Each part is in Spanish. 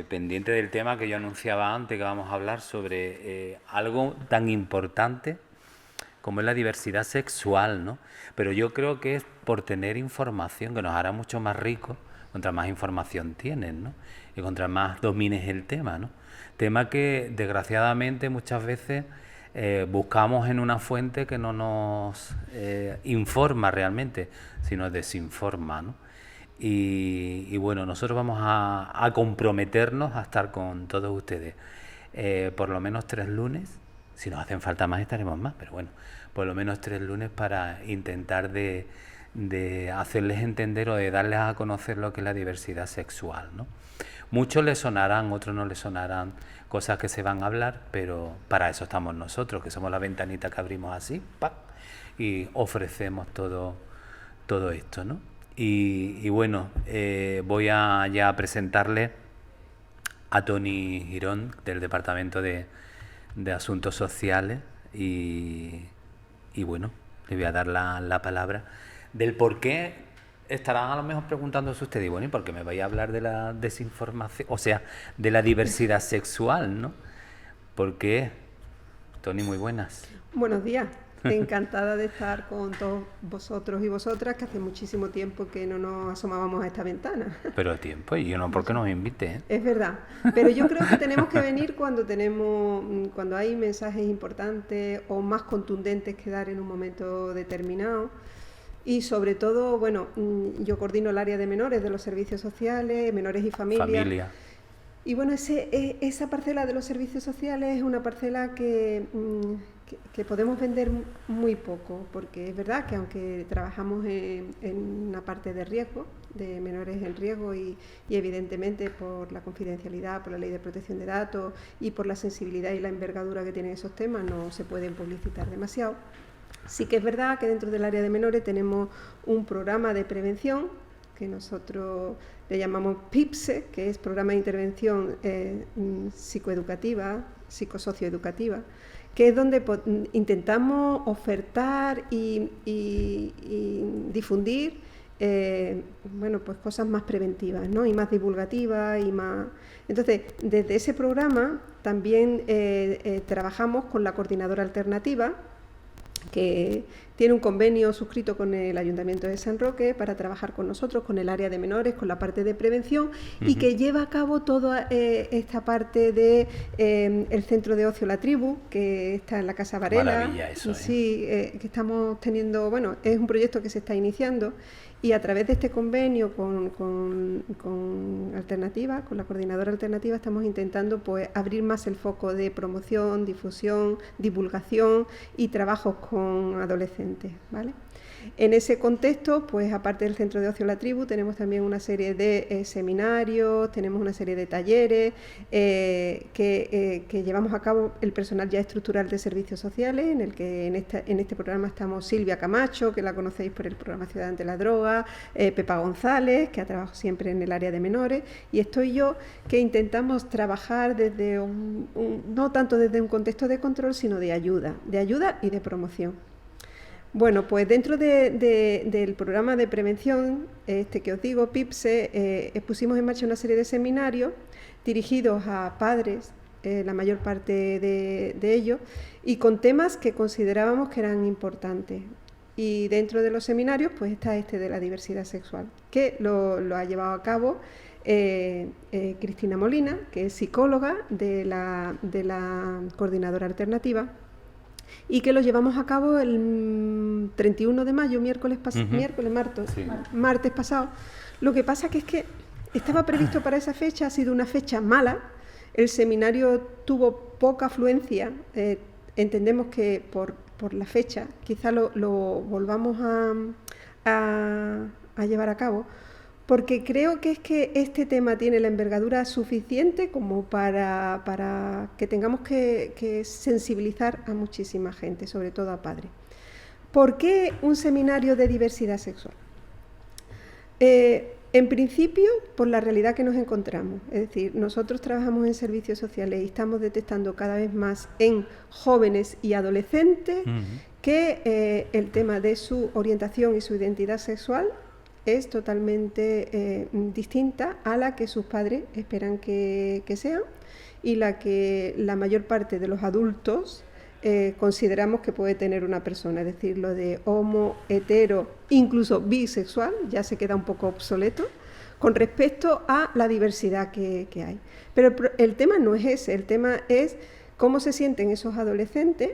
Pendiente del tema que yo anunciaba antes, que vamos a hablar sobre algo tan importante como es la diversidad sexual, ¿no? Pero yo creo que es por tener información, que nos hará mucho más ricos, contra más información tienes, ¿no? Y contra más domines el tema, ¿no? Tema que desgraciadamente muchas veces buscamos en una fuente que no nos informa realmente, sino desinforma, ¿no? Y bueno, nosotros vamos a comprometernos a estar con todos ustedes por lo menos 3 lunes. Si nos hacen falta más estaremos más, pero bueno, por lo menos 3 lunes para intentar de hacerles entender o de darles a conocer lo que es la diversidad sexual, ¿no? Muchos les sonarán, otros no les sonarán cosas que se van a hablar, pero para eso estamos nosotros, que somos la ventanita que abrimos así, ¡pac! Y ofrecemos todo esto, ¿no? Y bueno, voy a ya presentarle a Toni Girón del Departamento de Asuntos Sociales y bueno, le voy a dar la palabra del por qué. Estarán a lo mejor preguntándose ustedes, y bueno, ¿y por qué me vais a hablar de la desinformación? O sea, de la diversidad sexual, ¿no? ¿Por qué? Toni, muy buenas. Buenos días. Encantada de estar con todos vosotros y vosotras, que hace muchísimo tiempo que no nos asomábamos a esta ventana. Pero tiempo, y yo no porque nos invite, ¿eh? Es verdad, pero yo creo que tenemos que venir cuando hay mensajes importantes o más contundentes que dar en un momento determinado. Y sobre todo, bueno, yo coordino el área de menores de los servicios sociales, menores y familia. Y bueno, esa parcela de los servicios sociales es una parcela que podemos vender muy poco, porque es verdad que aunque trabajamos en una parte de riesgo, de menores en riesgo y evidentemente por la confidencialidad, por la ley de protección de datos y por la sensibilidad y la envergadura que tienen esos temas, no se pueden publicitar demasiado. Sí que es verdad que dentro del área de menores tenemos un programa de prevención que nosotros le llamamos PIPSE, que es Programa de Intervención Psicoeducativa, Psicosocioeducativa, que es donde intentamos ofertar y difundir bueno, pues cosas más preventivas, ¿no? Y más divulgativas y más. Entonces, desde ese programa también trabajamos con la Coordinadora Alternativa, que tiene un convenio suscrito con el Ayuntamiento de San Roque para trabajar con nosotros, con el área de menores, con la parte de prevención, y que lleva a cabo toda esta parte de el centro de ocio La Tribu, que está en la Casa Varela. Maravilla eso, sí, que estamos teniendo, bueno, es un proyecto que se está iniciando, y a través de este convenio con Alternativa, con la Coordinadora Alternativa, estamos intentando pues abrir más el foco de promoción, difusión, divulgación y trabajos con adolescentes, ¿vale? En ese contexto, pues aparte del Centro de Ocio La Tribu, tenemos también una serie de seminarios, tenemos una serie de talleres que llevamos a cabo el personal ya estructural de servicios sociales, en el que en este programa estamos Silvia Camacho, que la conocéis por el programa Ciudad ante la Droga, Pepa González, que ha trabajado siempre en el área de menores, y estoy yo, que intentamos trabajar desde no tanto desde un contexto de control, sino de ayuda y de promoción. Bueno, pues dentro del programa de prevención, que os digo, PIPSE, pusimos en marcha una serie de seminarios dirigidos a padres, la mayor parte de ellos, y con temas que considerábamos que eran importantes. Y dentro de los seminarios, pues está de la diversidad sexual, que lo ha llevado a cabo Cristina Molina, que es psicóloga de la Coordinadora Alternativa, y que lo llevamos a cabo el 31 de mayo, martes pasado. Lo que pasa que es que estaba previsto para esa fecha, ha sido una fecha mala, el seminario tuvo poca afluencia, entendemos que por la fecha, quizá lo volvamos a llevar a cabo, porque creo que es que este tema tiene la envergadura suficiente como para que tengamos que sensibilizar a muchísima gente, sobre todo a padres. ¿Por qué un seminario de diversidad sexual? En principio, por la realidad que nos encontramos. Es decir, nosotros trabajamos en servicios sociales y estamos detectando cada vez más en jóvenes y adolescentes que el tema de su orientación y su identidad sexual es totalmente distinta a la que sus padres esperan que sean y la que la mayor parte de los adultos consideramos que puede tener una persona. Es decir, lo de homo, hetero, incluso bisexual, ya se queda un poco obsoleto con respecto a la diversidad que hay. Pero el tema no es ese, el tema es cómo se sienten esos adolescentes,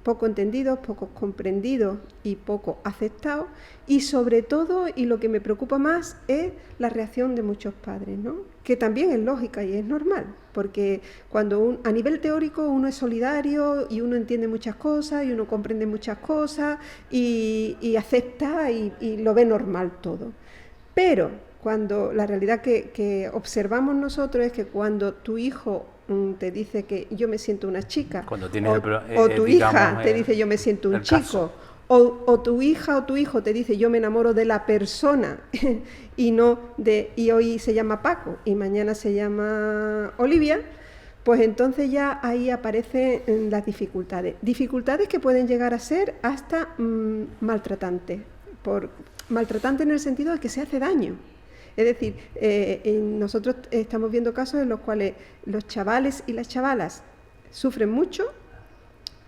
poco entendidos, poco comprendidos y poco aceptados, y sobre todo, y lo que me preocupa más, es la reacción de muchos padres, ¿no? Que también es lógica y es normal, porque cuando a nivel teórico uno es solidario y uno entiende muchas cosas y uno comprende muchas cosas y acepta y lo ve normal todo. Pero cuando la realidad que observamos nosotros es que cuando tu hijo te dice que yo me siento una chica, o tu hija te dice yo me siento un chico, o tu hija o tu hijo te dice yo me enamoro de la persona y hoy se llama Paco y mañana se llama Olivia, pues entonces ya ahí aparecen las dificultades que pueden llegar a ser hasta maltratantes, maltratante en el sentido de que se hace daño. Es decir, nosotros estamos viendo casos en los cuales los chavales y las chavalas sufren mucho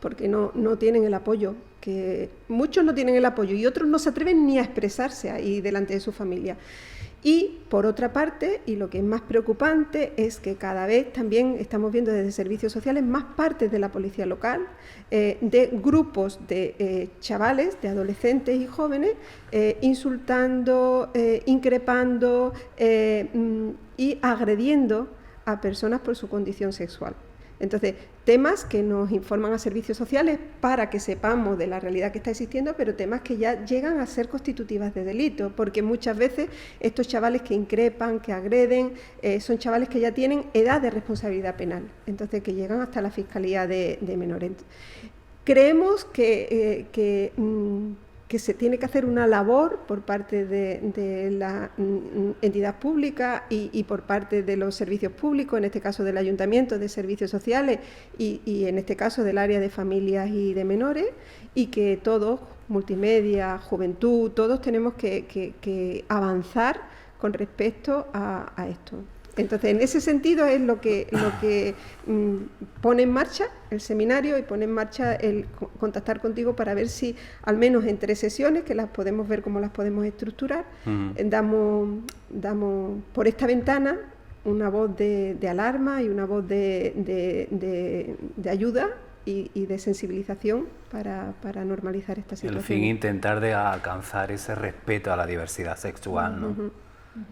porque no tienen el apoyo, que muchos no tienen el apoyo y otros no se atreven ni a expresarse ahí delante de su familia. Y por otra parte, y lo que es más preocupante, es que cada vez también estamos viendo desde servicios sociales más partes de la policía local, de grupos de chavales, de adolescentes y jóvenes, insultando, increpando y agrediendo a personas por su condición sexual. Entonces, temas que nos informan a servicios sociales para que sepamos de la realidad que está existiendo, pero temas que ya llegan a ser constitutivas de delito, porque muchas veces estos chavales que increpan, que agreden, son chavales que ya tienen edad de responsabilidad penal, entonces que llegan hasta la Fiscalía de Menores. Creemos que se tiene que hacer una labor por parte de la entidad pública y por parte de los servicios públicos, en este caso del Ayuntamiento de Servicios Sociales y en este caso del área de familias y de menores, y que todos, multimedia, juventud, todos tenemos que avanzar con respecto a esto. Entonces, en ese sentido es lo que pone en marcha el seminario y pone en marcha el contactar contigo para ver si, al menos en 3 sesiones, que las podemos ver cómo las podemos estructurar, damos por esta ventana una voz de alarma y una voz de ayuda y de sensibilización para normalizar esta situación. En fin, intentar de alcanzar ese respeto a la diversidad sexual, ¿no?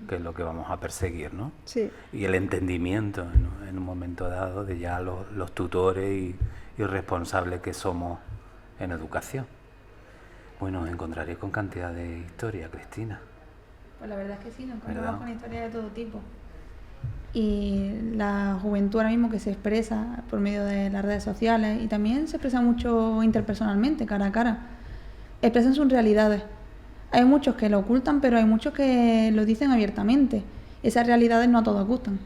Que es lo que vamos a perseguir, ¿no? Sí. Y el entendimiento, ¿no? En un momento dado de ya los tutores y responsables que somos en educación. Bueno, os encontraréis con cantidad de historias, Cristina. Pues la verdad es que sí, nos encontramos con historias de todo tipo. Y la juventud ahora mismo que se expresa por medio de las redes sociales y también se expresa mucho interpersonalmente, cara a cara, expresan sus realidades. Hay muchos que lo ocultan, pero hay muchos que lo dicen abiertamente. Esas realidades no a todos gustan.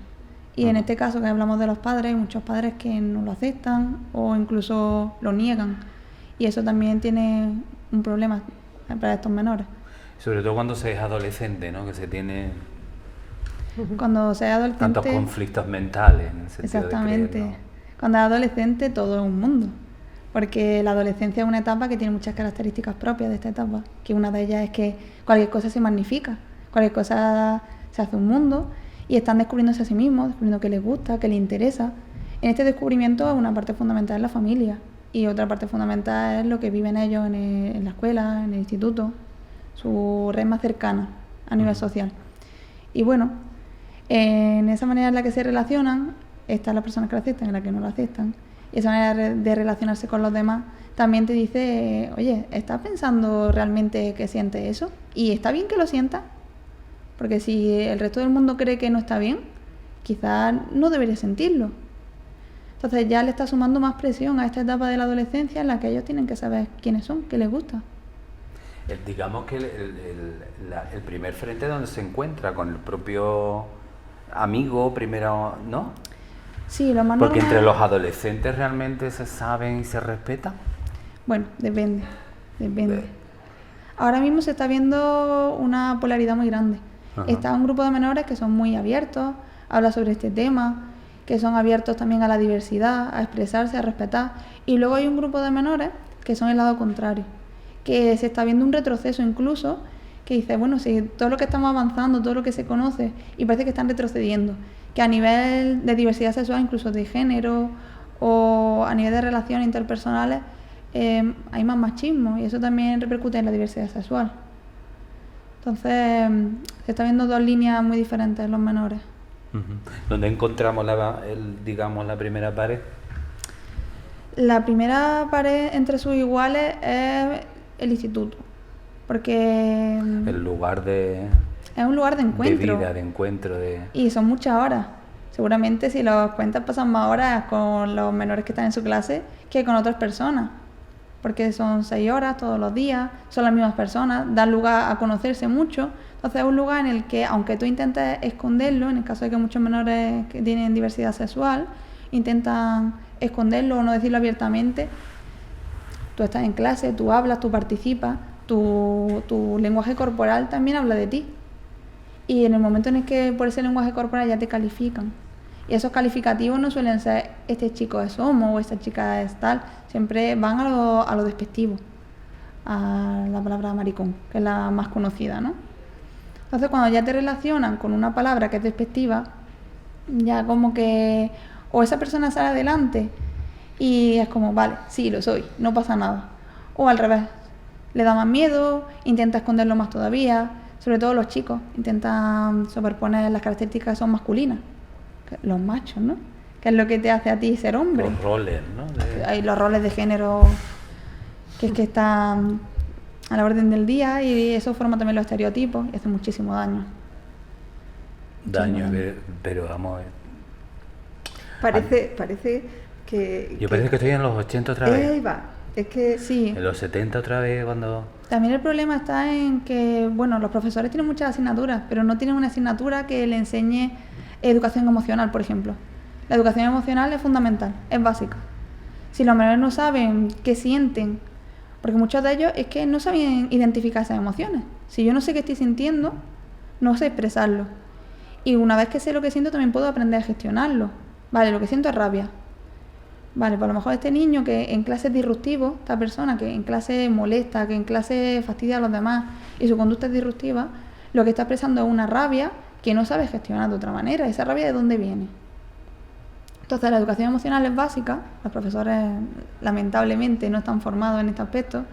Y en este caso que hablamos de los padres, hay muchos padres que no lo aceptan o incluso lo niegan. Y eso también tiene un problema para estos menores. Sobre todo cuando se es adolescente, ¿no? Que se tiene cuando se es adolescente, tantos conflictos mentales en el sentido exactamente. de creer, ¿no? Cuando es adolescente todo es un mundo. Porque la adolescencia es una etapa que tiene muchas características propias de esta etapa, que una de ellas es que cualquier cosa se magnifica, cualquier cosa se hace un mundo y están descubriéndose a sí mismos, descubriendo qué les gusta, qué les interesa. En este descubrimiento una parte fundamental es la familia y otra parte fundamental es lo que viven ellos en la escuela, en el instituto, su red más cercana a nivel social. Y bueno, en esa manera en la que se relacionan están las personas que lo aceptan y las que no lo aceptan. Y esa manera de relacionarse con los demás también te dice, oye, ¿estás pensando realmente que sientes eso? ¿Y está bien que lo sientas? Porque si el resto del mundo cree que no está bien, quizás no debería sentirlo. Entonces ya le está sumando más presión a esta etapa de la adolescencia en la que ellos tienen que saber quiénes son, qué les gusta. Digamos que el primer frente donde se encuentra con el propio amigo, primero, ¿no? Sí, lo más Porque normal... entre los adolescentes realmente se saben y se respetan. Bueno, depende. ahora mismo se está viendo una polaridad muy grande. Ajá. Está un grupo de menores que son muy abiertos, habla sobre este tema, que son abiertos también a la diversidad, a expresarse, a respetar. Y luego hay un grupo de menores que son el lado contrario, que se está viendo un retroceso incluso, que dice, bueno, si todo lo que estamos avanzando, todo lo que se conoce, y parece que están retrocediendo, que a nivel de diversidad sexual, incluso de género, o a nivel de relaciones interpersonales, hay más machismo, y eso también repercute en la diversidad sexual. Entonces, se está viendo dos líneas muy diferentes en los menores. ¿Dónde encontramos digamos, la primera pared? La primera pared entre sus iguales es el instituto, porque El lugar de es un lugar de encuentro. vida, de encuentro, Y son muchas horas. Seguramente si los cuentas pasan más horas con los menores que están en su clase que con otras personas. Porque son 6 horas todos los días, son las mismas personas, dan lugar a conocerse mucho. Entonces es un lugar en el que, aunque tú intentes esconderlo, en el caso de que muchos menores que tienen diversidad sexual intentan esconderlo o no decirlo abiertamente, tú estás en clase, tú hablas, tú participas, tu lenguaje corporal también habla de ti. Y en el momento en el que por ese lenguaje corporal ya te califican, y esos calificativos no suelen ser este chico es homo o esta chica es tal, siempre van a lo despectivo, a la palabra maricón, que es la más conocida, ¿no? Entonces cuando ya te relacionan con una palabra que es despectiva, ya como que o esa persona sale adelante y es como, vale, sí, lo soy, no pasa nada. O al revés, le da más miedo, intenta esconderlo más todavía, sobre todo los chicos, intentan superponer las características que son masculinas, los machos, ¿no? Que es lo que te hace a ti ser hombre. los roles, ¿no? Hay los roles de género que es que están a la orden del día y eso forma también los estereotipos y hace muchísimo daño. Daño, pero vamos a ver. Parece que... Yo parece que estoy en los 80 otra vez. Ahí va. Es que... Sí. En los 70 otra vez cuando... También el problema está en que, bueno, los profesores tienen muchas asignaturas, pero no tienen una asignatura que le enseñe educación emocional, por ejemplo. La educación emocional es fundamental, es básica. Si los menores no saben qué sienten, porque muchos de ellos es que no saben identificar esas emociones. Si yo no sé qué estoy sintiendo, no sé expresarlo. Y una vez que sé lo que siento, también puedo aprender a gestionarlo. Vale, lo que siento es rabia. Vale, pues a lo mejor este niño que en clase es disruptivo, esta persona que en clase molesta, que en clase fastidia a los demás y su conducta es disruptiva, lo que está expresando es una rabia que no sabe gestionar de otra manera. ¿Esa rabia de dónde viene? Entonces la educación emocional es básica, los profesores lamentablemente no están formados en este aspecto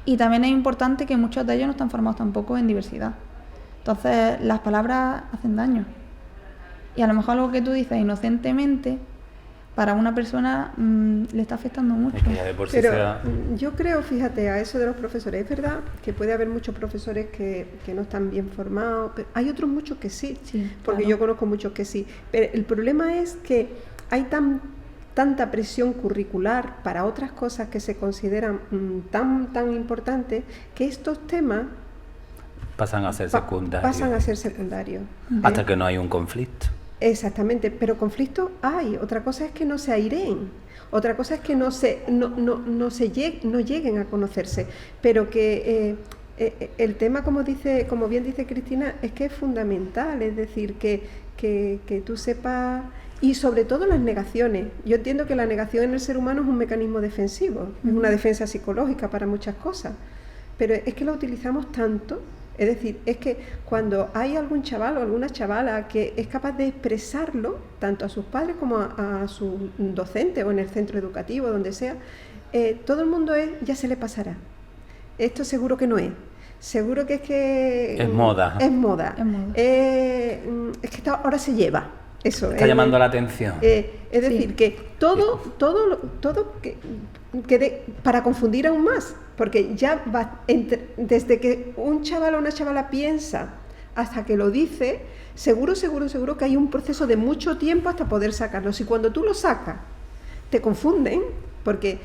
y también es importante que muchos de ellos no están formados tampoco en diversidad. Entonces las palabras hacen daño y a lo mejor algo que tú dices inocentemente para una persona le está afectando mucho. Es que ya de por sí Pero sea... yo creo, fíjate, a eso de los profesores, es verdad que puede haber muchos profesores que no están bien formados, pero hay otros muchos que sí, porque claro. yo conozco muchos que sí. Pero el problema es que hay tanta presión curricular para otras cosas que se consideran tan importantes que estos temas pasan a ser secundarios. Pasan a ser secundarios. Hasta que no hay un conflicto. Exactamente, pero conflictos hay. Otra cosa es que no se aireen, otra cosa es que no lleguen a conocerse, pero que el tema, como bien dice Cristina, es que es fundamental, es decir, que tú sepas, y sobre todo las negaciones. Yo entiendo que la negación en el ser humano es un mecanismo defensivo, es una defensa psicológica para muchas cosas, pero es que lo utilizamos tanto. Es decir, es que cuando hay algún chaval o alguna chavala que es capaz de expresarlo, tanto a sus padres como a sus docentes o en el centro educativo, donde sea, todo el mundo ya se le pasará. Esto seguro que no es. Seguro que es que... Es moda. Es moda. Es que ahora se lleva. Eso está llamando la atención. Es decir, que todo para confundir aún más, porque ya va desde que un chaval o una chavala piensa hasta que lo dice, seguro que hay un proceso de mucho tiempo hasta poder sacarlo. Si cuando tú lo sacas te confunden, Porque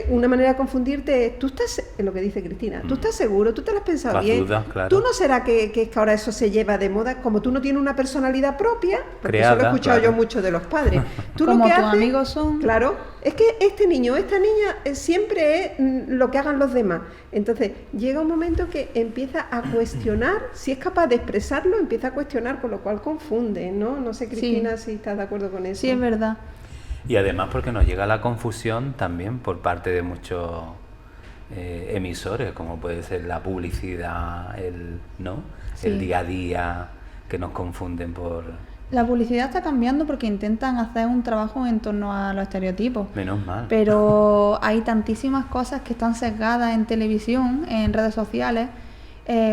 una manera de confundirte es, tú estás, es lo que dice Cristina, tú estás seguro, tú te lo has pensado Las bien, dudas, claro. tú no será que es que ahora eso se lleva de moda, como tú no tienes una personalidad propia, porque Creada, eso lo he escuchado claro. yo mucho de los padres. Tú Como lo que tus haces, amigos son. claro, es que este niño, esta niña siempre es lo que hagan los demás. Entonces llega un momento que empieza a cuestionar, si es capaz de expresarlo, empieza a cuestionar, con lo cual confunde, ¿no? No sé, Cristina, si estás de acuerdo con eso. Sí, es verdad. Y además porque nos llega la confusión también por parte de muchos emisores, como puede ser la publicidad, ¿no? Sí. El día a día, que nos confunden por... La publicidad está cambiando porque intentan hacer un trabajo en torno a los estereotipos. Menos mal. Pero hay tantísimas cosas que están sesgadas en televisión, en redes sociales,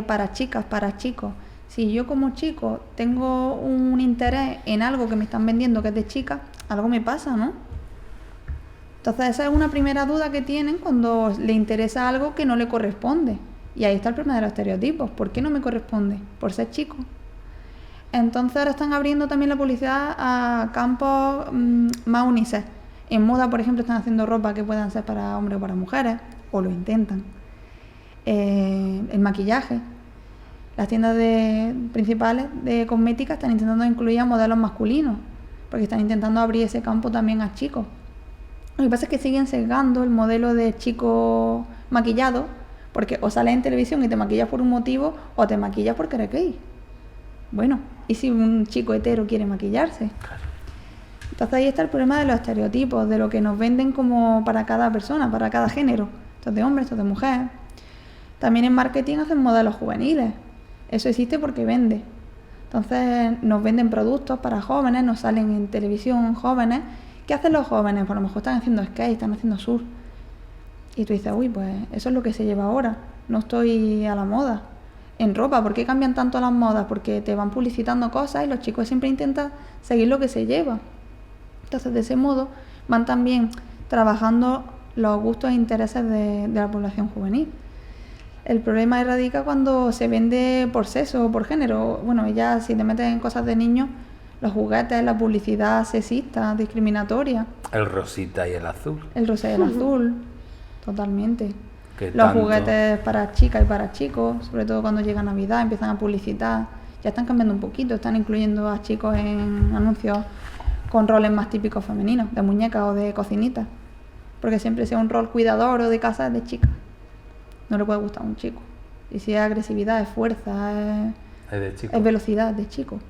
para chicas, para chicos. Si yo como chico tengo un interés en algo que me están vendiendo que es de chica, algo me pasa, ¿no? Entonces esa es una primera duda que tienen cuando le interesa algo que no le corresponde. Y ahí está el problema de los estereotipos. ¿Por qué no me corresponde? Por ser chico. Entonces ahora están abriendo también la publicidad a campos más unisex. En moda, por ejemplo, están haciendo ropa que puedan ser para hombres o para mujeres, o lo intentan. El maquillaje. Las tiendas principales de cosmética están intentando incluir a modelos masculinos, porque están intentando abrir ese campo también a chicos. Lo que pasa es que siguen sesgando el modelo de chico maquillado, porque o sales en televisión y te maquillas por un motivo, o te maquillas porque eres gay. Bueno, ¿y si un chico hetero quiere maquillarse? Claro. Entonces ahí está el problema de los estereotipos, de lo que nos venden como para cada persona, para cada género. Esto es de hombre, esto es de mujer. También en marketing hacen modelos juveniles. Eso existe porque vende. Entonces nos venden productos para jóvenes, nos salen en televisión jóvenes. ¿Qué hacen los jóvenes? Pues a lo mejor están haciendo skate, están haciendo surf. Y tú dices, uy, pues eso es lo que se lleva ahora. No estoy a la moda. En ropa, ¿por qué cambian tanto las modas? Porque te van publicitando cosas y los chicos siempre intentan seguir lo que se lleva. Entonces, de ese modo, van también trabajando los gustos e intereses de la población juvenil. El problema radica cuando se vende por sexo o por género. Bueno, ya si te metes en cosas de niños, los juguetes, la publicidad sexista, discriminatoria. El rosita y el azul. El rosa y el azul, totalmente. Que Los tanto- juguetes para chicas y para chicos, sobre todo cuando llega Navidad, empiezan a publicitar. Ya están cambiando un poquito, están incluyendo a chicos en anuncios con roles más típicos femeninos, de muñecas o de cocinitas. Porque siempre sea un rol cuidador o de casa es de chica. No le puede gustar a un chico. Y si es agresividad, es fuerza, Es de chico. es velocidad, es de chico.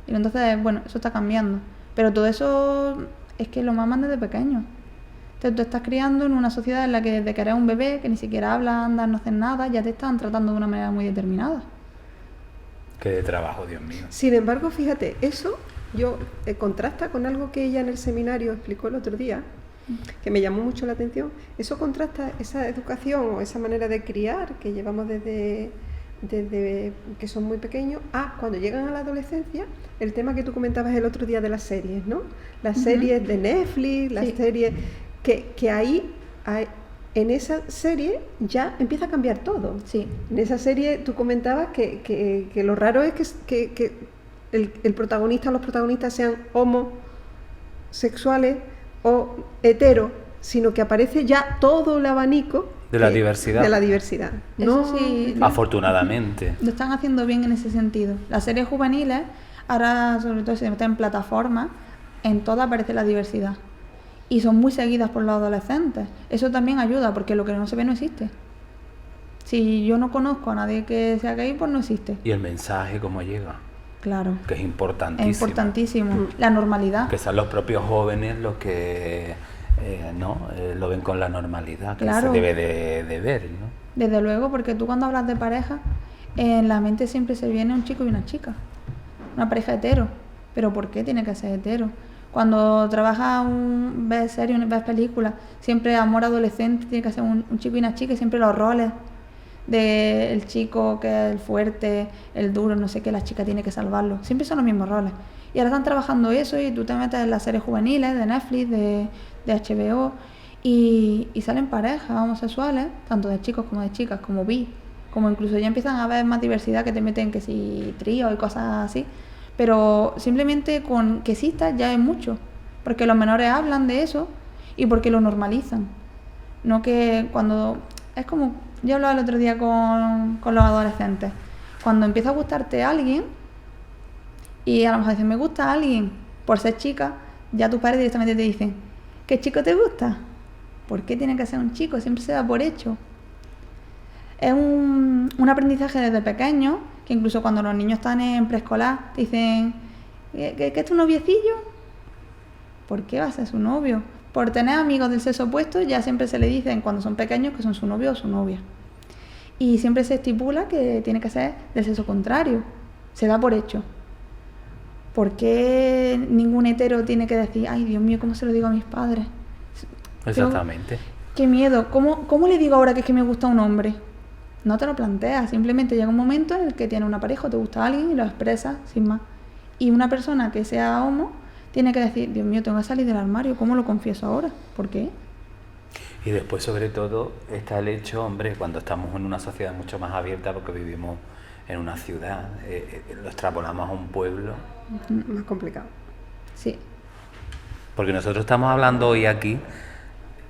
Y entonces, bueno, eso está cambiando. Pero todo eso es que lo maman desde pequeño. Entonces tú estás criando en una sociedad en la que desde que eres un bebé, que ni siquiera hablas, andas, no haces nada, ya te están tratando de una manera muy determinada. Qué de trabajo, Dios mío. Sin embargo, fíjate, eso yo contrasta con algo que ella en el seminario explicó el otro día, que me llamó mucho la atención. Eso contrasta esa educación o esa manera de criar que llevamos desde que son muy pequeños a cuando llegan a la adolescencia, el tema que tú comentabas el otro día de las series, ¿no? Las series de Netflix, las Sí. series que ahí en esa serie ya empieza a cambiar todo. Sí. En esa serie tú comentabas que lo raro es que el protagonista o los protagonistas sean homosexuales o hetero, sino que aparece ya todo el abanico De la diversidad. De la diversidad. Eso sí, Afortunadamente. lo están haciendo bien en ese sentido. Las series juveniles, ahora sobre todo si se meten en plataformas, en todas aparece la diversidad. Y son muy seguidas por los adolescentes. Eso también ayuda, porque lo que no se ve no existe. Si yo no conozco a nadie que sea gay, pues no existe. Y el mensaje, cómo llega, Claro. que es importantísimo. Es importantísimo. La normalidad. Que son los propios jóvenes los que lo ven con la normalidad, que Claro. se debe de ver, ¿no? Desde luego, porque tú cuando hablas de pareja, en la mente siempre se viene un chico y una chica. Una pareja hetero. ¿Pero por qué tiene que ser hetero? Cuando trabajas, ves series, ves películas, siempre amor adolescente, tiene que ser un chico y una chica, y siempre los roles del chico que es el fuerte, el duro, no sé qué, la chica tiene que salvarlo. Siempre son los mismos roles. Y ahora están trabajando eso y tú te metes en las series juveniles de Netflix, de HBO, y salen parejas homosexuales, tanto de chicos como de chicas, como bi, como incluso ya empiezan a haber más diversidad, que te meten que si tríos y cosas así. Pero simplemente con que exista ya es mucho, porque los menores hablan de eso y porque lo normalizan. No que cuando... Es como... Yo hablaba el otro día con los adolescentes. Cuando empieza a gustarte alguien, y a lo mejor dicen, me gusta alguien por ser chica, ya tus padres directamente te dicen, ¿qué chico te gusta? ¿Por qué tiene que ser un chico? Siempre se da por hecho. Es un aprendizaje desde pequeño, que incluso cuando los niños están en preescolar, te dicen, ¿qué es tu noviecillo? ¿Por qué va a ser su novio? Por tener amigos del sexo opuesto, ya siempre se le dicen cuando son pequeños que son su novio o su novia. Y siempre se estipula que tiene que ser del sexo contrario. Se da por hecho. ¿Por qué ningún hetero tiene que decir, ay, Dios mío, ¿cómo se lo digo a mis padres? Exactamente. Qué miedo. ¿Cómo le digo ahora que es que me gusta un hombre? No te lo planteas. Simplemente llega un momento en el que tienes una pareja o te gusta alguien y lo expresas sin más. Y una persona que sea homo tiene que decir, Dios mío, tengo que salir del armario. ¿Cómo lo confieso ahora? ¿Por qué? Y después, sobre todo, está el hecho, hombre, cuando estamos en una sociedad mucho más abierta, porque vivimos en una ciudad, lo extrapolamos a un pueblo. Más complicado. Sí. Porque nosotros estamos hablando hoy aquí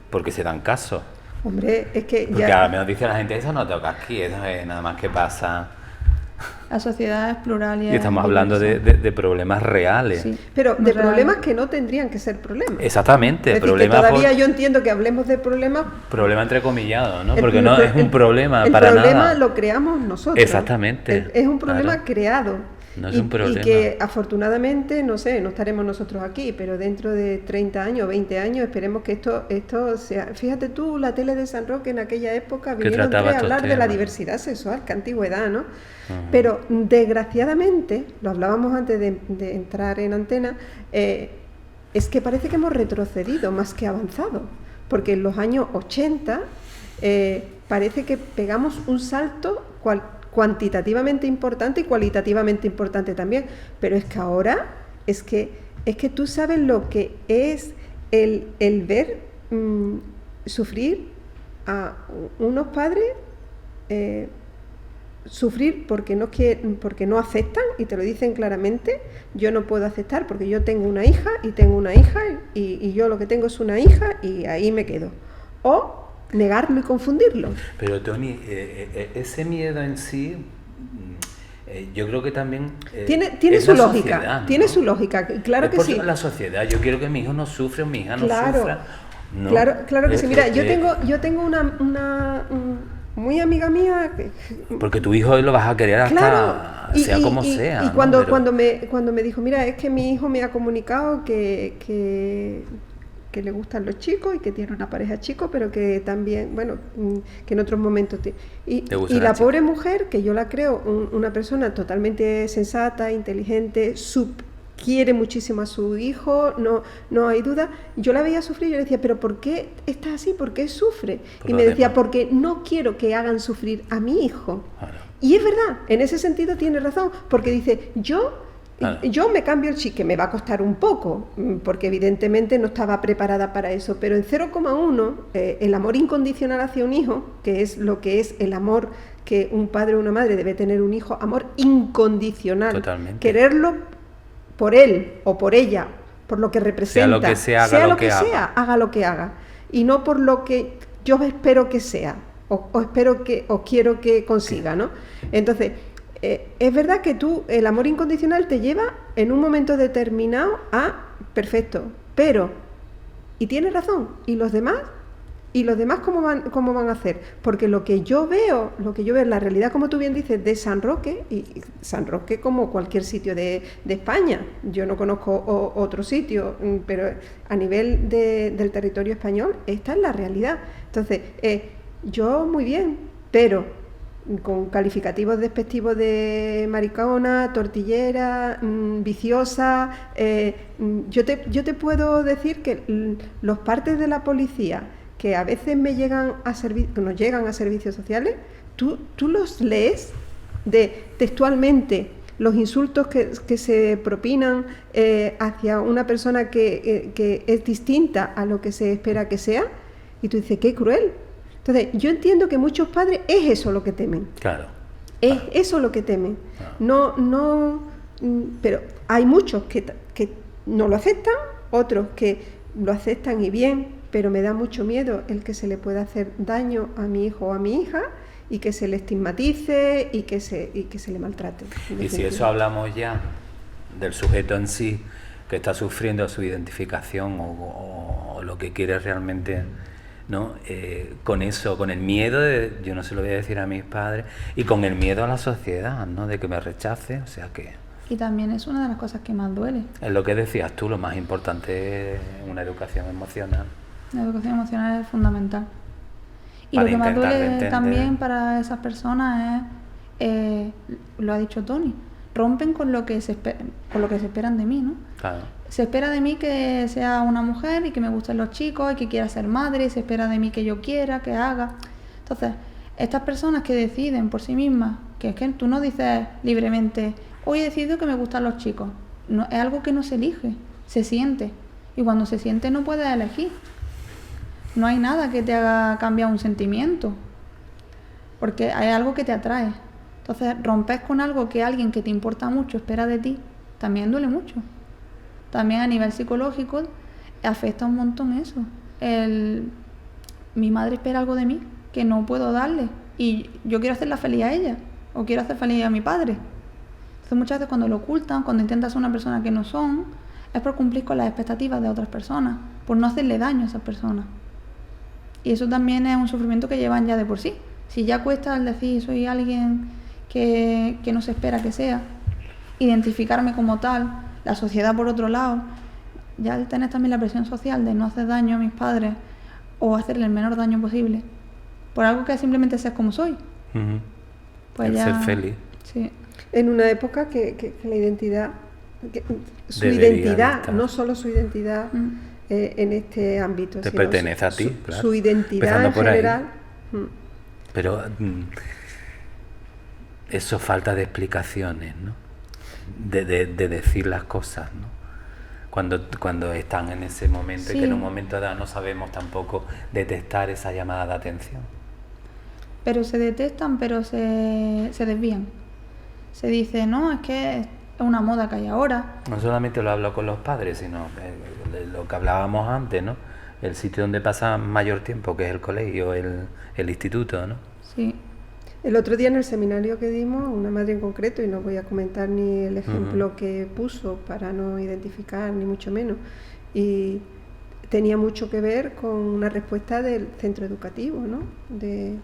porque se dan casos. Hombre, es que porque ya... a lo menos dice la gente, eso no toca aquí, eso es nada más que pasa. La sociedad es plural Y estamos hablando de problemas reales. Sí, Pero de reales. problemas que no tendrían que ser problemas. Exactamente. Es decir, Problemas que todavía yo entiendo que hablemos de problemas. Problema entrecomillado, ¿no? Porque no es un problema para nada. El problema lo creamos nosotros. Exactamente. Es un problema Claro. creado. No es un problema. Y que afortunadamente, no sé, no estaremos nosotros aquí, pero dentro de 30 años, 20 años, esperemos que esto sea... Fíjate tú, la tele de San Roque en aquella época vinieron trataba a hablar estos de la temas. diversidad sexual, qué antigüedad, ¿no? Ajá. Pero desgraciadamente, lo hablábamos antes de entrar en antena, es que parece que hemos retrocedido más que avanzado, porque en los años 80 parece que pegamos un salto cuantitativamente importante y cualitativamente importante también, pero es que ahora es que tú sabes lo que es el ver sufrir a unos padres sufrir porque no aceptan, y te lo dicen claramente, yo no puedo aceptar porque yo tengo una hija y yo lo que tengo es una hija y ahí me quedo, o negarlo y confundirlo. Pero Toni, ese miedo en sí, yo creo que también tiene su lógica, sociedad, ¿no? Tiene su lógica, claro que sí. La sociedad, yo quiero que mi hijo no sufra, mi hija no sufra. No, claro que sí. Mira, yo tengo una muy amiga mía. Porque tu hijo lo vas a querer hasta claro, sea como sea. Y cuando, ¿no? cuando me dijo, mira, es que mi hijo me ha comunicado que le gustan los chicos y que tiene una pareja chico, pero que también, bueno, que en otros momentos... Y la pobre mujer, que yo la creo una persona totalmente sensata, inteligente, quiere muchísimo a su hijo, no hay duda. Yo la veía sufrir y yo le decía, ¿pero por qué estás así? ¿Por qué sufre? Y me decía, porque no quiero que hagan sufrir a mi hijo. Claro. Y es verdad, en ese sentido tiene razón, porque dice, yo me cambio el chip, que me va a costar un poco, porque evidentemente no estaba preparada para eso, pero en 0,1 el amor incondicional hacia un hijo, que es lo que es el amor que un padre o una madre debe tener un hijo, amor incondicional. Totalmente. Quererlo por él o por ella, por lo que representa, sea lo que sea, haga lo que haga, y no por lo que yo espero que sea o quiero que consiga, ¿no? Entonces, es verdad que el amor incondicional te lleva en un momento determinado a perfecto, pero, y tienes razón, ¿y los demás cómo van a hacer? Porque lo que yo veo en la realidad, como tú bien dices, de San Roque, y San Roque como cualquier sitio de España, yo no conozco otro sitio, pero a nivel del territorio español, esta es la realidad. Entonces, yo muy bien, pero con calificativos despectivos de maricona, tortillera, viciosa, yo te puedo decir que los partes de la policía que a veces nos llegan a servicios sociales, tú los lees textualmente, los insultos que se propinan hacia una persona que es distinta a lo que se espera que sea, y tú dices, qué cruel. Entonces, yo entiendo que muchos padres es eso lo que temen. Claro. Es eso lo que temen. Pero hay muchos que no lo aceptan, otros que lo aceptan y bien, pero me da mucho miedo el que se le pueda hacer daño a mi hijo o a mi hija y que se le estigmatice y que se le maltrate. Y si eso hablamos ya del sujeto en sí, que está sufriendo su identificación o lo que quiere realmente, ¿no? Con eso, con el miedo de, yo no se lo voy a decir a mis padres, y con el miedo a la sociedad, ¿no? De que me rechace, o sea que... Y también es una de las cosas que más duele. Es lo que decías tú, lo más importante es una educación emocional. La educación emocional es fundamental. Y Para lo que más intentar duele entender. también para esas personas es, lo ha dicho Tony, rompen con lo que se esperan de mí, ¿no? Claro. Se espera de mí que sea una mujer y que me gusten los chicos y que quiera ser madre, y se espera de mí que yo quiera, que haga. Entonces, estas personas que deciden por sí mismas, que es que tú no dices libremente, hoy he decidido que me gustan los chicos. No, es algo que no se elige, se siente. Y cuando se siente no puedes elegir. No hay nada que te haga cambiar un sentimiento, porque hay algo que te atrae. Entonces, rompes con algo que alguien que te importa mucho espera de ti, también duele mucho. También a nivel psicológico afecta un montón eso. Mi madre espera algo de mí que no puedo darle y yo quiero hacerla feliz a ella o quiero hacer feliz a mi padre. Entonces muchas veces cuando lo ocultan, cuando intentan ser una persona que no son, es por cumplir con las expectativas de otras personas, por no hacerle daño a esas personas. Y eso también es un sufrimiento que llevan ya de por sí. Si ya cuesta el decir soy alguien que no se espera que sea, identificarme como tal, la sociedad por otro lado, ya al tener también la presión social de no hacer daño a mis padres o hacerle el menor daño posible, por algo que simplemente ser como soy. Uh-huh. Pues el ya, ser feliz. Sí. En una época que la identidad, su Debería identidad, estar. no solo su identidad en este ámbito, Te sino pertenece a ti, claro. su identidad Empezando en por ahí. general. Pero eso falta de explicaciones, ¿no? De decir las cosas, ¿no? Cuando están en ese momento y que en un momento dado no sabemos tampoco detectar esa llamada de atención. Pero se detectan, pero se desvían. Se dice, no, es que es una moda que hay ahora. No solamente lo hablo con los padres, sino lo que hablábamos antes, ¿no? El sitio donde pasa mayor tiempo, que es el colegio, el instituto, ¿no? Sí. El otro día en el seminario que dimos, una madre en concreto, y no voy a comentar ni el ejemplo que puso para no identificar, ni mucho menos, y tenía mucho que ver con una respuesta del centro educativo, ¿no? De,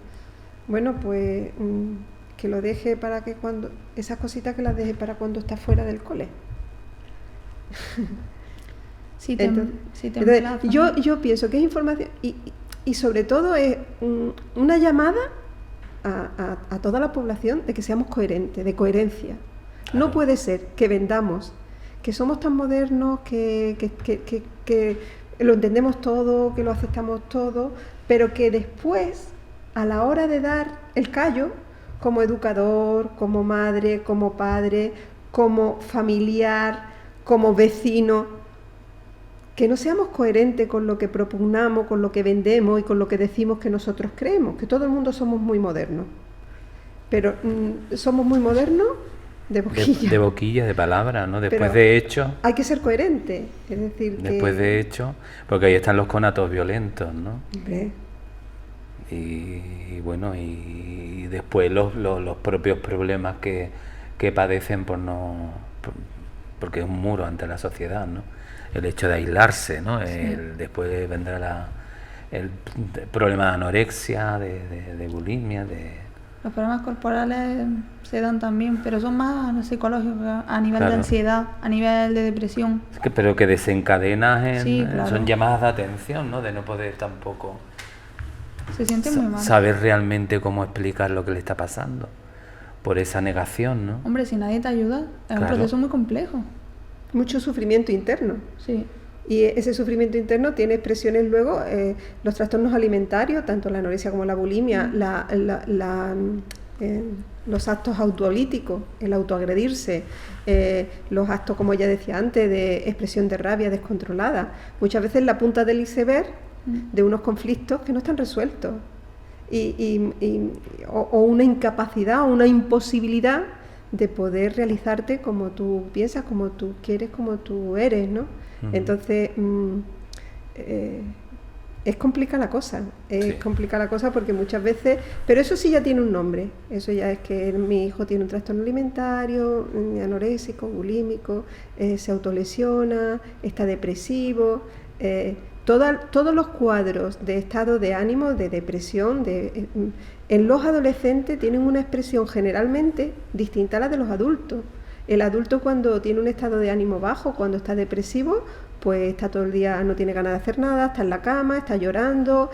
bueno, pues que lo deje para que cuando, esas cositas que las deje para cuando está fuera del cole. Si te Entonces, yo pienso que es información y sobre todo es una llamada a toda la población de que seamos coherentes, de coherencia. Claro. No puede ser que vendamos, que somos tan modernos, que lo entendemos todo, que lo aceptamos todo, pero que después, a la hora de dar el callo, como educador, como madre, como padre, como familiar, como vecino, que no seamos coherentes con lo que propugnamos, con lo que vendemos y con lo que decimos que nosotros creemos, que todo el mundo somos muy modernos, pero somos muy modernos de boquilla. De boquilla, de palabra, ¿no? Después pero de hecho. Hay que ser coherente, es decir, después de hecho, porque ahí están los conatos violentos, ¿no? Hombre. Y bueno, y después los propios problemas que padecen porque es un muro ante la sociedad, ¿no? El hecho de aislarse, ¿no? Sí. Después vendrá el problema de anorexia, de bulimia, Los problemas corporales se dan también, pero son más psicológicos, a nivel de ansiedad, a nivel de depresión. Pero que desencadenas claro. Son llamadas de atención, ¿no? De no poder tampoco se siente muy mal. Saber realmente cómo explicar lo que le está pasando por esa negación, ¿no? Hombre, si nadie te ayuda, es un proceso muy complejo. Mucho sufrimiento interno. Sí. Y ese sufrimiento interno tiene expresiones luego, los trastornos alimentarios, tanto la anorexia como la bulimia, los actos autolíticos, el autoagredirse, los actos, como ya decía antes, de expresión de rabia descontrolada. Muchas veces la punta del iceberg de unos conflictos que no están resueltos. O una incapacidad o una imposibilidad de poder realizarte como tú piensas, como tú quieres, como tú eres, ¿no? Entonces, es complicada la cosa, es Sí. complicada la cosa porque muchas veces, pero eso sí ya tiene un nombre, eso ya es que mi hijo tiene un trastorno alimentario, anoréxico, bulímico, se autolesiona, está depresivo, todos los cuadros de estado de ánimo, de depresión, en los adolescentes tienen una expresión generalmente distinta a la de los adultos. El adulto cuando tiene un estado de ánimo bajo, cuando está depresivo, pues está todo el día, no tiene ganas de hacer nada, está en la cama, está llorando,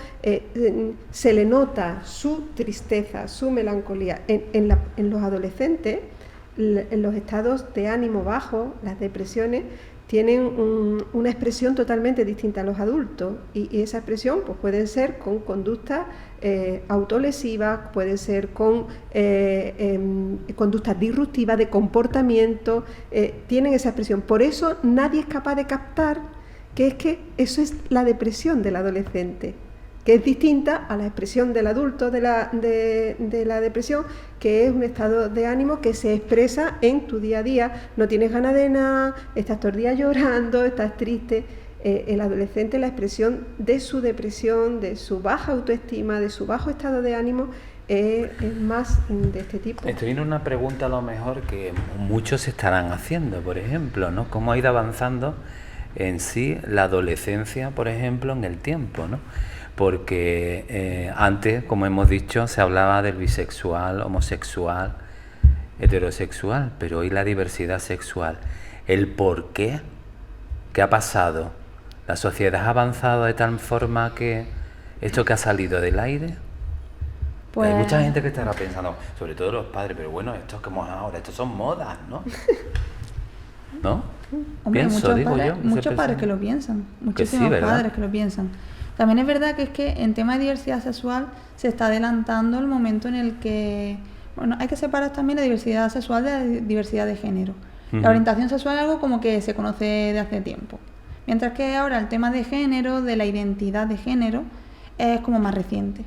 se le nota su tristeza, su melancolía. En los adolescentes, en los estados de ánimo bajo, las depresiones, tienen una expresión totalmente distinta a los adultos y esa expresión pues pueden ser con conductas autolesivas, pueden ser con conductas disruptivas de comportamiento, tienen esa expresión. Por eso nadie es capaz de captar que es que eso es la depresión del adolescente, que es distinta a la expresión del adulto de la depresión, que es un estado de ánimo que se expresa en tu día a día. No tienes ganas de nada, estás todo el día llorando, estás triste. El adolescente, la expresión de su depresión, de su baja autoestima, de su bajo estado de ánimo, es más de este tipo. Esto viene una pregunta a lo mejor que muchos se estarán haciendo, por ejemplo, ¿no? ¿Cómo ha ido avanzando en sí la adolescencia, por ejemplo, en el tiempo, ¿no? Porque antes, como hemos dicho, se hablaba del bisexual, homosexual, heterosexual, pero hoy la diversidad sexual. ¿El por qué? ¿Qué ha pasado? ¿La sociedad ha avanzado de tal forma que esto que ha salido del aire? Pues, Hay mucha gente que estará pensando, sobre todo los padres, pero bueno, esto es como ahora, estos son modas, ¿no? ¿No? hombre, Pienso, digo padres, yo, ese muchos padres pensamiento. que lo piensan, Que muchísimos sí, ¿verdad? padres que lo piensan. También es verdad que en tema de diversidad sexual se está adelantando el momento en el que, bueno, hay que separar también la diversidad sexual de la diversidad de género. Ujú. La orientación sexual es algo como que se conoce de hace tiempo, mientras que ahora el tema de género, de la identidad de género, es como más reciente.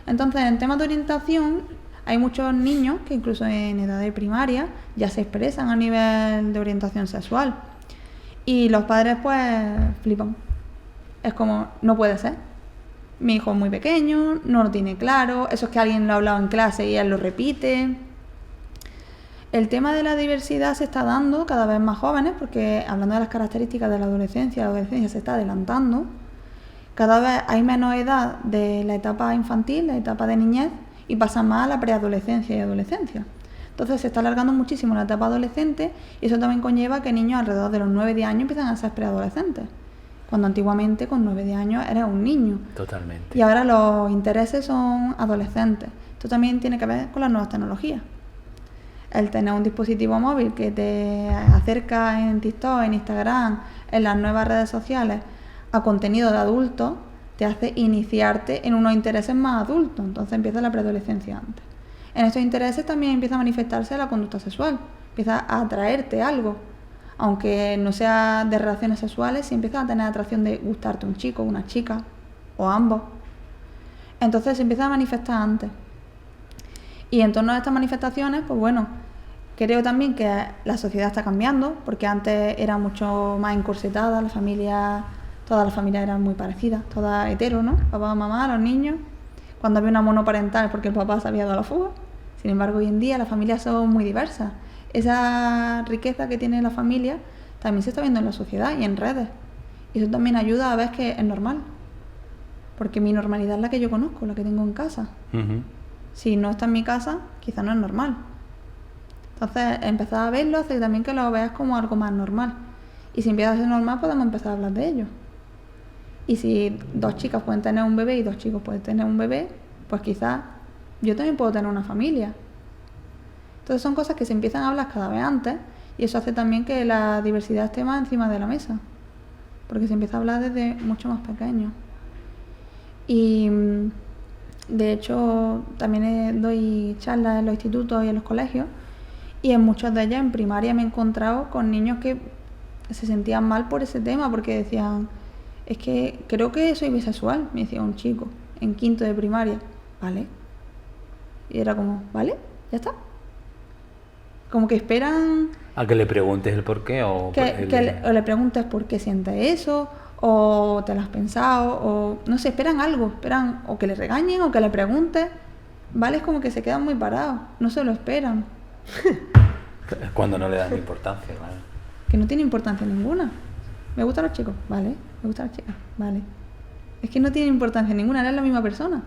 Entonces, en temas de orientación, hay muchos niños que incluso en edad de primaria ya se expresan a nivel de orientación sexual. Y los padres pues flipan. Es como, no puede ser. Mi hijo es muy pequeño, no lo tiene claro, eso es que alguien lo ha hablado en clase y él lo repite. El tema de la diversidad se está dando cada vez más jóvenes, porque hablando de las características de la adolescencia se está adelantando. Cada vez hay menos edad de la etapa infantil, la etapa de niñez, y pasan más a la preadolescencia y adolescencia. Entonces se está alargando muchísimo la etapa adolescente y eso también conlleva que niños alrededor de los 9-10 años empiezan a ser preadolescentes, cuando antiguamente con 9-10 años eras un niño. Totalmente. Y ahora los intereses son adolescentes. Esto también tiene que ver con las nuevas tecnologías. El tener un dispositivo móvil que te acerca en TikTok, en Instagram, en las nuevas redes sociales a contenido de adultos, te hace iniciarte en unos intereses más adultos. Entonces empieza la preadolescencia antes. En estos intereses también empieza a manifestarse la conducta sexual. Empieza a atraerte algo. Aunque no sea de relaciones sexuales, si empiezas a tener atracción de gustarte un chico, una chica, o ambos. Entonces se empieza a manifestar antes. Y en torno a estas manifestaciones, pues bueno, creo también que la sociedad está cambiando, porque antes era mucho más encorsetada, todas las familias eran muy parecidas, todas hetero, ¿no? Papá, mamá, los niños. Cuando había una monoparental es porque el papá se había dado la fuga. Sin embargo, hoy en día las familias son muy diversas. Esa riqueza que tiene la familia también se está viendo en la sociedad y en redes. Y eso también ayuda a ver que es normal. Porque mi normalidad es la que yo conozco, la que tengo en casa. Ujú. Si no está en mi casa, quizá no es normal. Entonces, empezar a verlo hace también que lo veas como algo más normal. Y si empieza a ser normal, podemos empezar a hablar de ello. Y si 2 chicas pueden tener un bebé y 2 chicos pueden tener un bebé, pues quizás yo también puedo tener una familia. Entonces son cosas que se empiezan a hablar cada vez antes y eso hace también que la diversidad esté más encima de la mesa. Porque se empieza a hablar desde mucho más pequeño. Y de hecho también doy charlas en los institutos y en los colegios y en muchas de ellas en primaria me he encontrado con niños que se sentían mal por ese tema porque decían, es que creo que soy bisexual, me decía un chico en 5º de primaria. ¿Vale? Y era como, ¿vale? ¿Ya está? Como que esperan A que le preguntes el por qué o o le preguntes por qué sientes eso, o te lo has pensado, o no sé, esperan algo, esperan o que le regañen o que le preguntes, ¿vale? Es como que se quedan muy parados, no se lo esperan. Cuando no le dan importancia, claro. Que no tiene importancia ninguna. ¿Me gustan los chicos? Vale. ¿Me gustan las chicas? Vale. Es que no tiene importancia ninguna, eres la misma persona.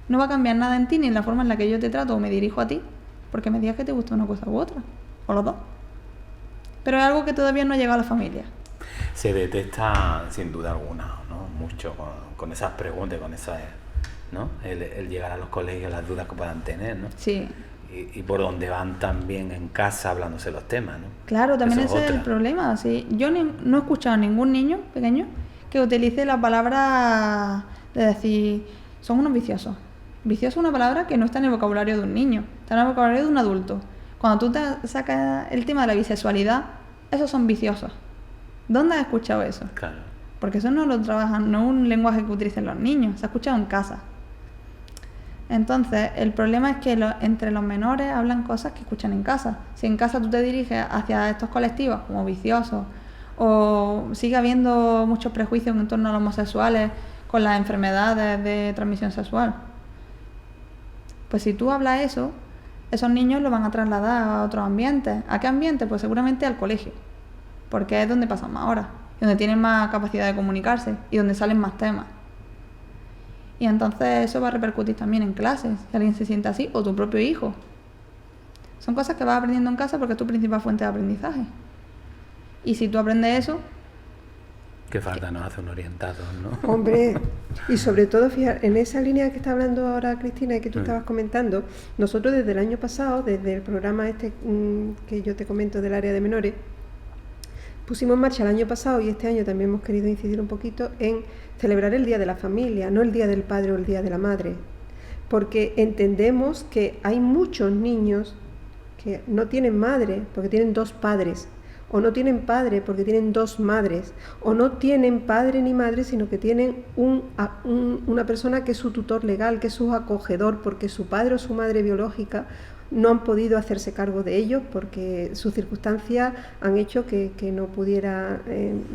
No va a cambiar nada en ti ni en la forma en la que yo te trato o me dirijo a ti, porque me digas que te gusta una cosa u otra, o los dos. Pero es algo que todavía no ha llegado a la familia. Se detesta sin duda alguna, ¿no? Mucho con esas preguntas, con esas, ¿no? El llegar a los colegios, las dudas que puedan tener, ¿no? Sí. Y por donde van también en casa hablándose los temas, ¿no? Claro, también Eso es ese es el otra. problema. Sí. Yo no he escuchado a ningún niño pequeño que utilice la palabra de decir, son unos viciosos. Vicioso es una palabra que no está en el vocabulario de un niño, está en el vocabulario de un adulto. Cuando tú te sacas el tema de la bisexualidad, esos son viciosos. ¿Dónde has escuchado eso? Claro. Porque eso no lo trabajan, no es un lenguaje que utilicen los niños, se ha escuchado en casa. Entonces, el problema es que entre los menores hablan cosas que escuchan en casa. Si en casa tú te diriges hacia estos colectivos como viciosos, o sigue habiendo muchos prejuicios en torno a los homosexuales con las enfermedades de transmisión sexual, pues si tú hablas eso, esos niños lo van a trasladar a otros ambientes. ¿A qué ambiente? Pues seguramente al colegio, porque es donde pasan más horas, y donde tienen más capacidad de comunicarse, y donde salen más temas. Y entonces eso va a repercutir también en clases, si alguien se siente así, o tu propio hijo. Son cosas que vas aprendiendo en casa porque es tu principal fuente de aprendizaje. Y si tú aprendes eso... Qué falta nos hace un orientador, ¿no? Hombre, y sobre todo, fíjate, en esa línea que está hablando ahora Cristina y que tú estabas comentando, nosotros desde el año pasado, desde el programa este que yo te comento del área de menores, pusimos en marcha el año pasado y este año también hemos querido incidir un poquito en celebrar el Día de la Familia, no el Día del Padre o el Día de la Madre, porque entendemos que hay muchos niños que no tienen madre porque tienen dos padres, o no tienen padre porque tienen dos madres, o no tienen padre ni madre, sino que tienen una persona que es su tutor legal, que es su acogedor, porque su padre o su madre biológica no han podido hacerse cargo de ellos porque sus circunstancias han hecho que no pudiera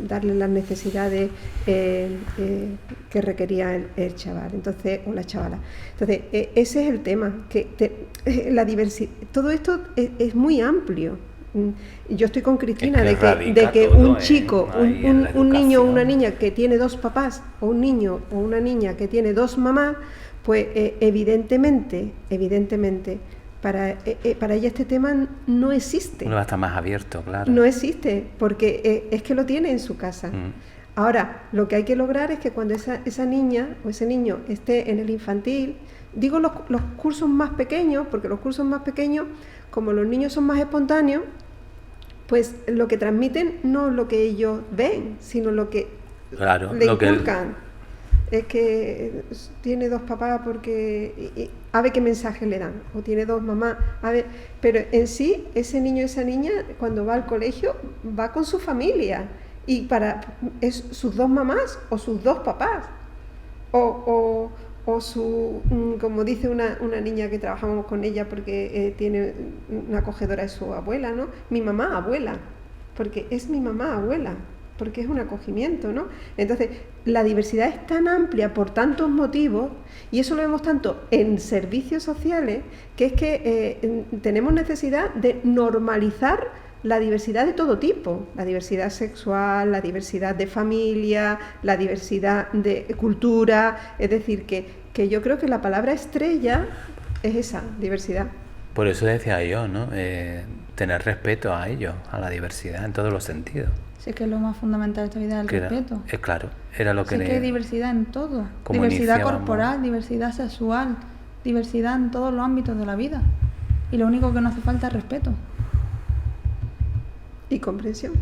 darle las necesidades que requería el chaval, entonces, o la chavala. Entonces, ese es el tema, que la diversidad, todo esto es muy amplio. Yo estoy con Cristina es que de que un chico, un niño o una educación. niña que tiene dos papás, o un niño o una niña que tiene dos mamás, pues evidentemente para ella este tema no existe. Uno va a estar más abierto, claro. No existe, porque es que lo tiene en su casa. Ahora, lo que hay que lograr es que cuando esa niña o ese niño esté en el infantil, digo los cursos más pequeños, porque los cursos más pequeños, como los niños son más espontáneos, pues lo que transmiten no es lo que ellos ven, sino lo que le inculcan. Es que tiene dos papás porque a ver qué mensaje le dan, o tiene dos mamás, a ver, pero en sí ese niño o esa niña cuando va al colegio va con su familia y es sus dos mamás o sus dos papás o como dice una niña que trabajamos con ella porque tiene una acogedora de su abuela, ¿no? Mi mamá abuela, porque es mi mamá abuela, porque es un acogimiento, ¿no? Entonces, la diversidad es tan amplia por tantos motivos, y eso lo vemos tanto en servicios sociales, que es que tenemos necesidad de normalizar la diversidad de todo tipo, la diversidad sexual, la diversidad de familia, la diversidad de cultura, es decir, que yo creo que la palabra estrella es esa, diversidad. Por eso decía yo, ¿no? Tener respeto a ellos, a la diversidad en todos los sentidos. Sí, es que lo más fundamental de esta vida es el respeto. Es claro, era lo que... Sí, es que hay diversidad en todo. Como Diversidad iniciábamos. corporal, diversidad sexual, diversidad en todos los ámbitos de la vida. Y lo único que nos hace falta es respeto. Y comprensión.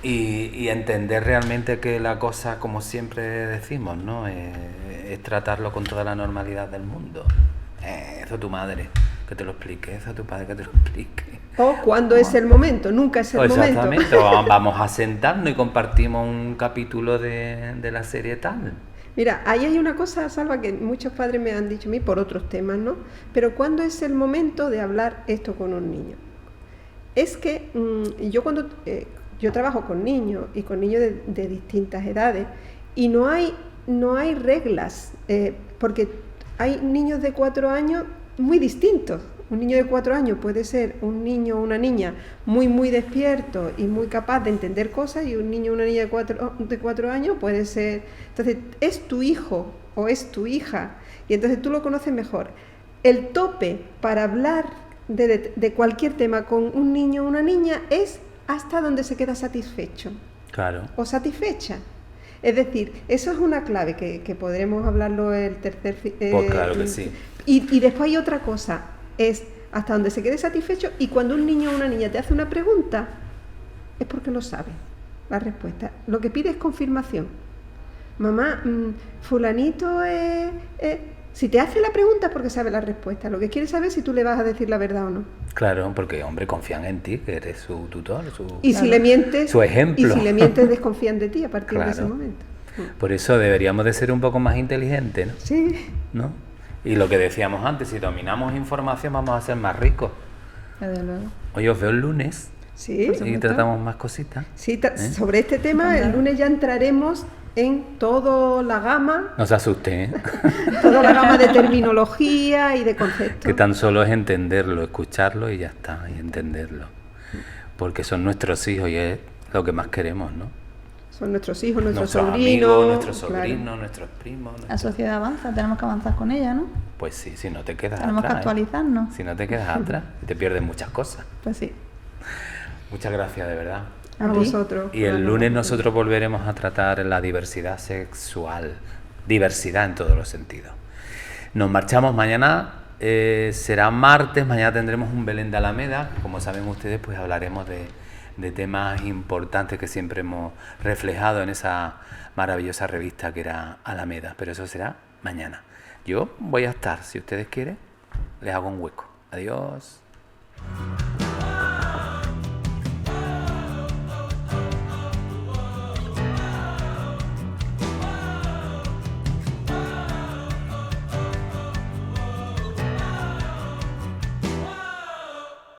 Y entender realmente que la cosa, como siempre decimos, ¿no? Es tratarlo con toda la normalidad del mundo. Eso a tu madre, que te lo explique. Eso a tu padre, que te lo explique. O cuando es el momento, nunca es el momento. Exactamente, vamos a sentarnos y compartimos un capítulo de la serie tal. Mira, ahí hay una cosa, Salva, que muchos padres me han dicho a mí por otros temas, ¿no? Pero ¿cuándo es el momento de hablar esto con un niño? Es que yo yo trabajo con niños y con niños de distintas edades y no hay reglas, porque hay niños de 4 años muy distintos. Un niño de 4 años puede ser un niño o una niña muy despierto y muy capaz de entender cosas, y un niño o una niña de 4 años puede ser... Entonces, es tu hijo o es tu hija, y entonces tú lo conoces mejor. El tope para hablar de cualquier tema con un niño o una niña es hasta donde se queda satisfecho. Claro. O satisfecha. Es decir, eso es una clave que podremos hablarlo el tercer... Pues claro que sí. Y después hay otra cosa, es hasta donde se quede satisfecho, y cuando un niño o una niña te hace una pregunta, es porque lo sabe, la respuesta. Lo que pide es confirmación. Mamá, fulanito si te hace la pregunta es porque sabe la respuesta. Lo que quiere saber es si tú le vas a decir la verdad o no. Claro, porque, hombre, confían en ti, que eres su tutor, y si le mientes, su ejemplo. Y si le mientes, desconfían de ti a partir Claro. de ese momento. Por eso deberíamos de ser un poco más inteligentes, ¿no? Sí. ¿No? Y lo que decíamos antes, si dominamos información vamos a ser más ricos. Desde luego. Hoy os veo el lunes Sí, y tratamos más cositas. sí, sobre este tema el lunes ya entraremos en toda la gama, No se asusten, ¿eh? toda la gama de terminología y de conceptos. Que tan solo es entenderlo, escucharlo y ya está, y entenderlo. Porque son nuestros hijos y es lo que más queremos, ¿no? Son nuestros hijos, nuestros Nuestros sobrinos. amigos, nuestros claro. sobrinos, nuestros primos. La sociedad avanza, tenemos que avanzar con ella, ¿no? Pues sí, si no te quedas Tenemos que atrás. actualizarnos. Si no te quedas atrás, te pierdes muchas cosas. Pues sí. Muchas gracias, de verdad. A vosotros. Y el lunes nosotros volveremos a tratar la diversidad sexual, diversidad en todos los sentidos. Nos marchamos mañana, será martes, mañana tendremos un Belén de Alameda, como saben ustedes, pues hablaremos de temas importantes que siempre hemos reflejado en esa maravillosa revista que era Alameda, pero eso será mañana. Yo voy a estar, si ustedes quieren, les hago un hueco. Adiós.